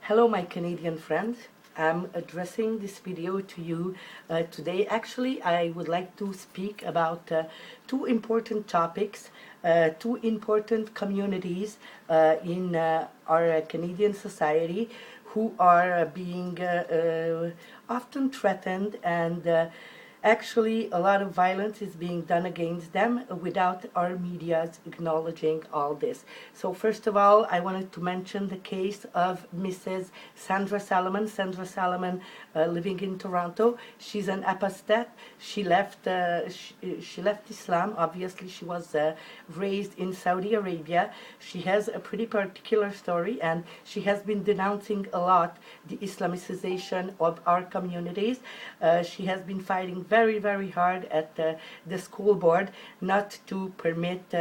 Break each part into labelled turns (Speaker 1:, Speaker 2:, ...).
Speaker 1: Hello, my Canadian friends. I'm addressing this video to you today. Actually, I would like to speak about two important topics, two important communities in our Canadian society who are being often threatened and actually a lot of violence is being done against them without our medias acknowledging all this. So first of all, I wanted to mention the case of Mrs. Sandra Salamon. Sandra Salamon, living in Toronto. She's an apostate. She left Islam. Obviously, she was raised in Saudi Arabia. She has a pretty particular story, and she has been denouncing a lot the Islamicization of our communities. She has been fighting very hard at the school board not to permit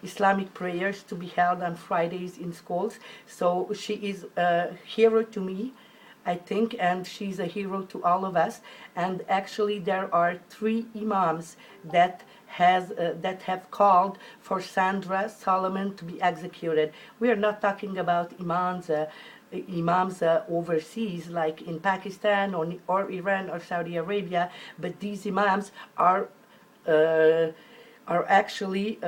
Speaker 1: Islamic prayers to be held on Fridays in schools. So she is a hero to me, I think, and she's a hero to all of us. And actually there are 3 Imams that have called for Sandra Salamon to be executed. We are not talking about Imams overseas, like in Pakistan or Iran or Saudi Arabia, but these Imams are actually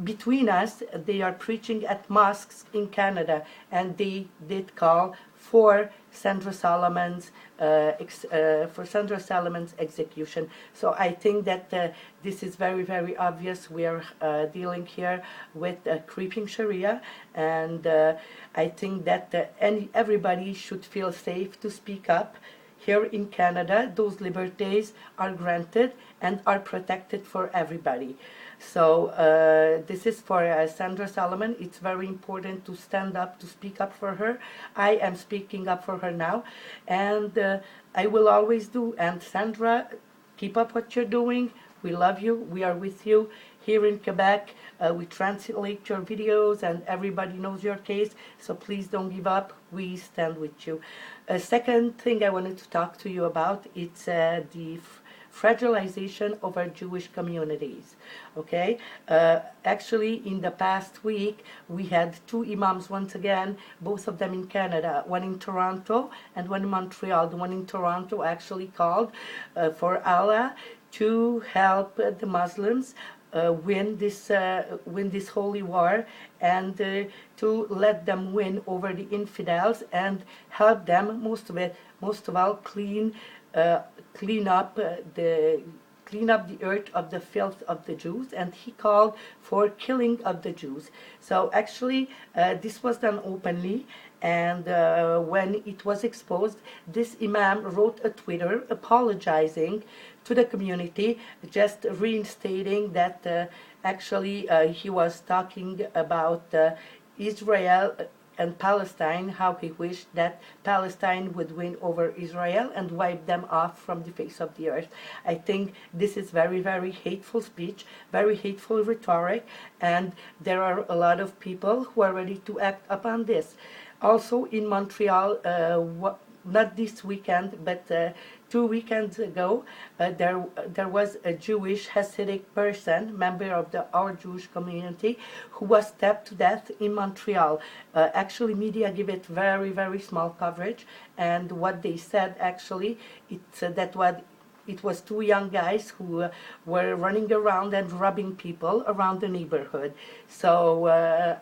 Speaker 1: between us. They are preaching at mosques in Canada, and they did call for Sandra Salamon's execution. So I think that this is very obvious. We are dealing here with creeping Sharia, and I think that everybody should feel safe to speak up. Here in Canada, those liberties are granted and are protected for everybody. So this is for Sandra Salamon. It's very important to stand up, to speak up for her. I am speaking up for her now, and I will always do. And Sandra, keep up what you're doing. We love you. We are with you. Here in Quebec, we translate your videos, and everybody knows your case, so please don't give up. We stand with you. A second thing I wanted to talk to you about, it's the fragilization of our Jewish communities. Okay, actually in the past week we had 2 Imams once again, both of them in Canada, one in Toronto and one in Montreal. The one in Toronto actually called for Allah to help the Muslims win this holy war, and to let them win over the infidels and help them, most of all, clean up the earth of the filth of the Jews. And he called for killing of the Jews. So actually this was done openly, and when it was exposed, this Imam wrote a Twitter apologizing to the community, just reinstating that actually he was talking about Israel and Palestine, how he wished that Palestine would win over Israel and wipe them off from the face of the earth. I think this is very hateful speech, very hateful rhetoric, and there are a lot of people who are ready to act upon this. Also in Montreal, not this weekend, but 2 weekends ago, there was a Jewish Hasidic person, member of our Jewish community, who was stabbed to death in Montreal. Actually, media give it very small coverage, and what they said, actually, it's it was 2 young guys who were running around and robbing people around the neighborhood. So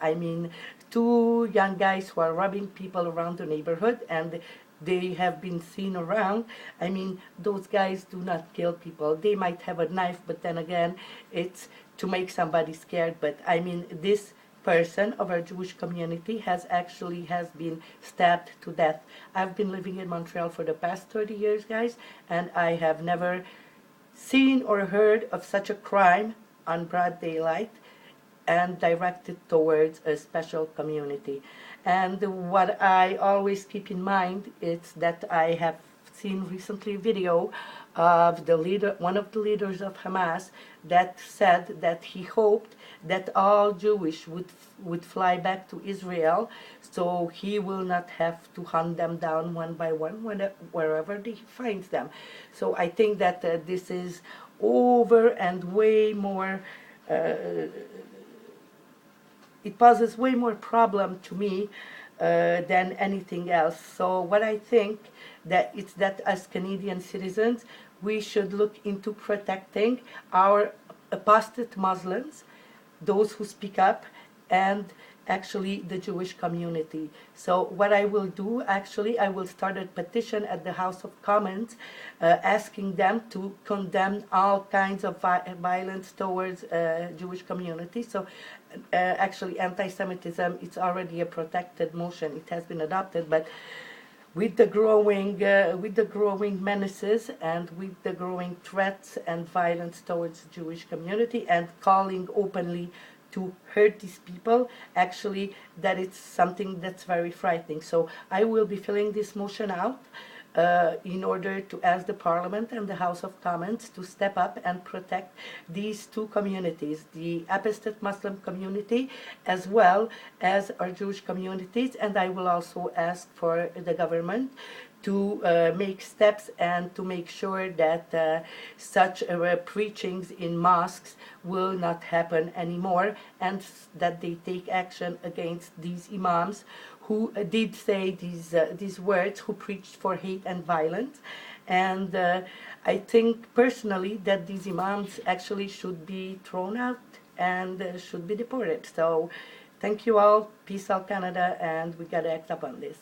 Speaker 1: I mean, 2 young guys who are robbing people around the neighborhood, and they have been seen around. I mean, those guys do not kill people. They might have a knife, but then again, it's to make somebody scared. But I mean, this person of our Jewish community has been stabbed to death. I've been living in Montreal for the past 30 years, guys, and I have never seen or heard of such a crime on broad daylight and directed towards a special community. And what I always keep in mind is that I have seen recently a video of one of the leaders of Hamas, that said that he hoped that all Jewish would fly back to Israel, so he will not have to hunt them down one by one wherever he finds them. So I think that this is over and way more it poses way more problem to me than anything else. So what I think that it's that as Canadian citizens, we should look into protecting our apostate Muslims, those who speak up, and actually the Jewish community. So what I will do, actually, I will start a petition at the House of Commons asking them to condemn all kinds of violence towards Jewish community. So actually anti-Semitism, it's already a protected motion. It has been adopted, but with the growing menaces and with the growing threats and violence towards the Jewish community, and calling openly to hurt these people, actually that it's something that's very frightening. So I will be filling this motion out in order to ask the Parliament and the House of Commons to step up and protect these two communities, the apostate Muslim community as well as our Jewish communities. And I will also ask for the government to make steps and to make sure that such preachings in mosques will not happen anymore, and that they take action against these imams who did say these words, who preached for hate and violence. And I think personally that these imams actually should be thrown out and should be deported. So thank you all, peace out Canada, and we gotta act up on this.